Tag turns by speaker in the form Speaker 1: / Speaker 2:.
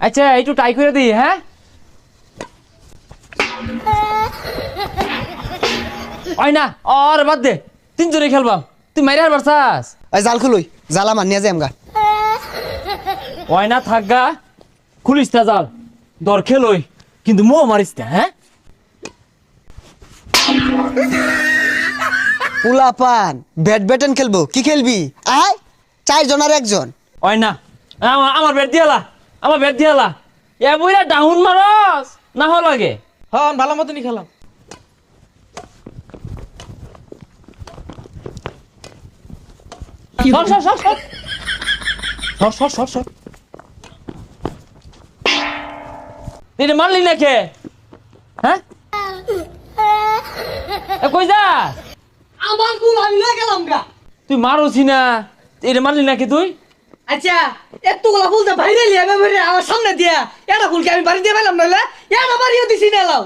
Speaker 1: আচ্ছা একটু ট্রাই করে দিই হ্যাঁ ওই না আর বাদ দে তিনজনে খেলবাম তুই মাইরে আর বারসাস
Speaker 2: এই জাল খুলুই জালা মানিয়া যাই আমগা
Speaker 1: ওই না থাকগা খুলিস তা জাল দর খেলই কিন্তু মো মারিস না হ্যাঁ
Speaker 2: পোলাপান ব্যাডমিন্টন খেলবো কি খেলবি আয় 4 জন আর 1 জন
Speaker 1: ওই না আমার ব্যাট দিয়ালা আমার ব্যাট দিয়ালা এ বইরা ডাউন মারস না হল লাগে
Speaker 3: হ্যাঁ ভালো মতনই খেলাম
Speaker 1: সর সর সর সর সর সর সর সর তুই মারলি না কে হ্যাঁ কই যা
Speaker 3: আমার গুল আমি লয়ে গেলাম গা
Speaker 1: তুই মারোছি না এটা মারলি নাকি তুই
Speaker 3: আচ্ছা এতগুলা ফুল তো বাইরে লিয়ে আমার সামনে দিয়া এটা ফুলকে আমি বাড়ি দিয়ে পেলাম নইলে এটা বাড়িও দিছি না লাও